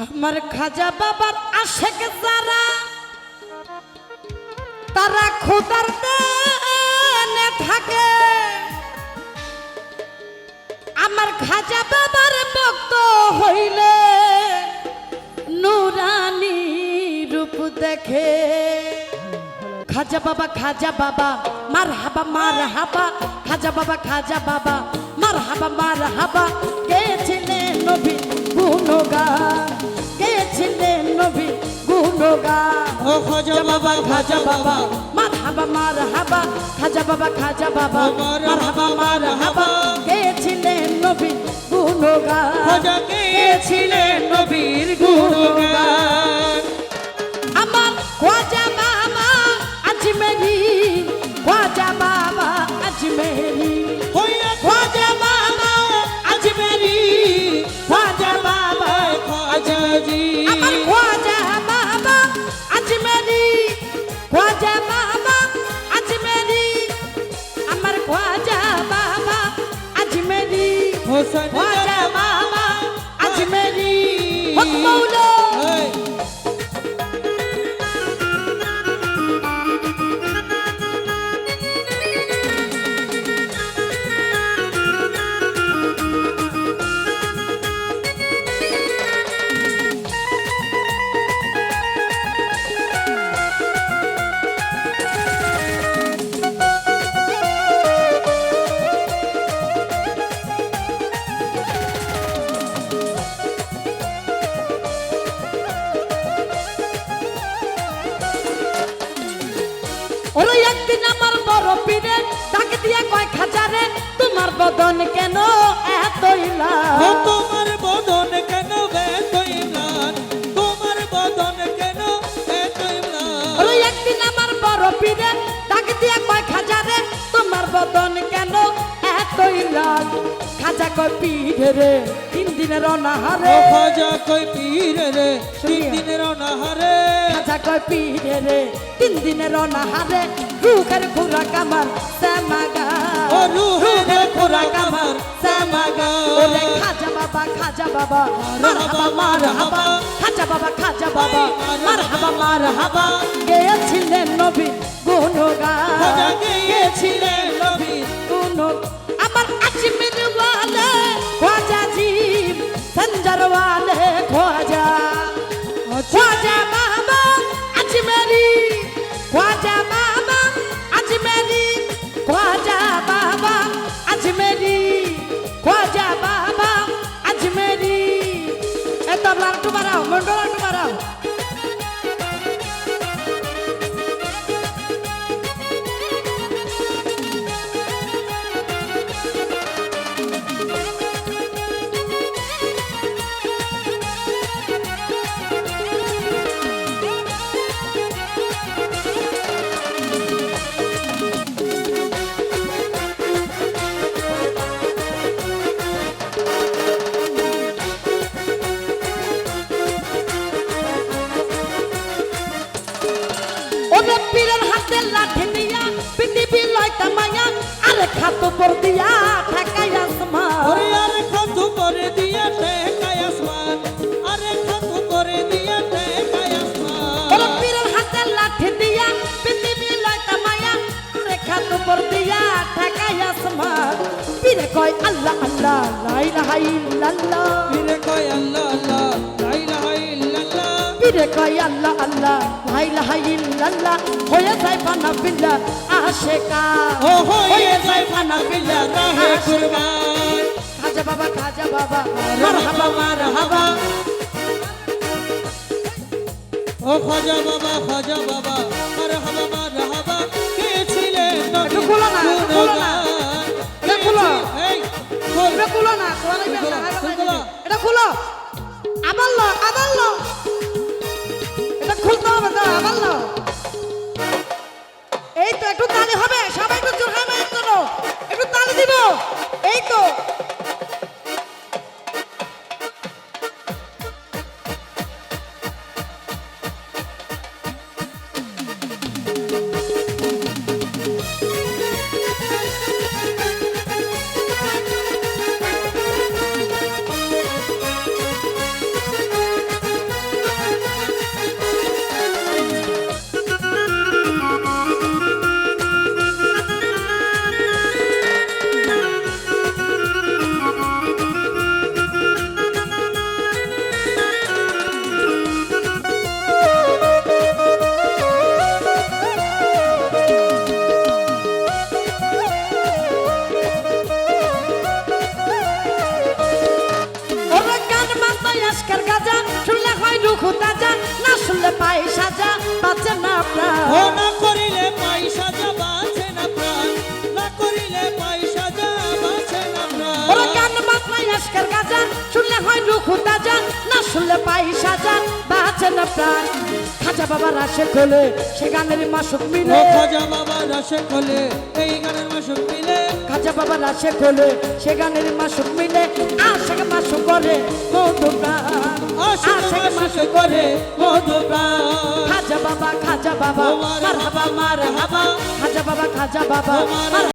আমার খাজা বাবার আশেক যারা তারা খোদার দেনে থাকে, আমার খাজা বাবার ভক্ত হইলে নুরানি রূপ দেখে। খাজা বাবা মারহাবা মারহাবা, খাজা বাবা মারহাবা মারহাবা। গেছিলেন নবী গুণগান, গেছিলেন নবী গুণগান। ও খাজা বাবা মারহাবা মারহাবা, খাজা বাবা মারহাবা মারহাবা। গেছিলেন নবী গুণগান, খাজা গেছিলেন নবীর গুণগান। আমার খাজা বাবা আজমেরি, খাজা বাবা আজমেরি, খাজা বাবা আজমেরি, খাজা বাবা খাজাজি। আমার খাজা বাবা আজমেরি, খাজা বাবা আজমেরি, আমার খাজা বাবা আজমেরি, হোসেন খাজা বাবা আজমেরি। হক মৌলা ওরে একদিন আমার বড় পীরে ডাক দিয়া কয় খাজারে, তোমার বদন কেন এতই লাল? তোমার বদন কেন এতই ম্লান, তোমার বদন কেন এতই ম্লান। ওরে একদিন আমার বড় পীরে ডাক দিয়া কয় খাজারে, তোমার বদন কেন এতই লাল? খাজা কয় পীরে রে 3 দিনের অনাহারে, ও খাজা কই পীর রে 3 দিনের অনাহারে। খাজা কয় পীরে রে 3 দিনের অনাহারে। রুহের খোরাক আমার শ্যামাগা, ও রুহের খোরাক আমার শ্যামাগা। ওরে খাজা বাবা মারহাবা মারহাবা, খাজা বাবা মারহাবা মারহাবা। গেছিলেন নবী গুণগান, খাজা গেছিলেন নবীর গুণ। আমার আজমির ওয়ালে খাজা জি, সঞ্জর ওয়ালে খাজা, খাজা বাবা আজমেরি, খাজা বাবা আজমেরি, খাজা বাবা আজমেরি, খাজা বাবা আজমেরি। এ তবলা একটু বাড়াও, মন্ডল একটু বাড়াও। ওরে পীরের হাতে লাঠি দিয়া পৃথিবী লয়টা মায়া, আরে খাতো পর দিয়া ঠেকাই আসমান। ওরে আরে খাতু করে দিয়া ঠেকায় আসমান, আরে খাতু করে দিয়া ঠেকায় আসমান। ওরে পীরের হাতে লাঠি দিয়া পৃথিবী লয়টা মায়া, আরে খাতো পর দিয়া ঠেকাই আসমান। পীরে কয় আল্লাহ আল্লাহ লা ইলাহা ইল্লাল্লাহ, পীরে কয় আল্লাহ আল্লাহ লা ইলাহা ইল্লাল্লাহ। পীরে কয় আল্লাহ আল্লাহ লা ইলাহা ইল্লাল্লাহ। হয়ে যায় ফানা বিল্লাহ আশেকা, ও হয়ে যায় ফানা বিল্লাহ রাহে কুরবান। খাজা বাবা মারহাবা মারহাবা। ও খাজা বাবা মারহাবা মারহাবা। গেছিলেন একটু নবীর খোলো না, গুণগান। এটা খোলো। এই খোল। এটা খুলো না, খোলা লাগবে না, এটা খুলো। আবার লো এটা খুলতে হবে তো, আবার লো। এই তো একটু তালি হবে, সবাই একটু জোর হবে, একটু তালি দিব। এই তো ও না করিলে পয়সা যা বাঁচে না প্রাণ, না করিলে পয়সা যা বাঁচে না প্রাণ। ওরা গান বাজনায় আজকের গাজা শুনলে হয় রুখ তাজা, না শুনলে পাই সাজা বাঁচে না প্রাণ। খাজা বাবা রাশে খোলে সে গানের মাসুক ও মিলে, খাজা বাবা রসে খোলে এই গানের মাসুক মিলে, খাজা বাবা রাশে খোলে সে গানের মাসুক মিলে। আশেক মাসুক করে মধু প্রাণ, আশেক মাসুক করে মধু প্রাণ। খাজা বাবা ও মার মারহাবা মারহাবা, খাজা বাবা ও মার মার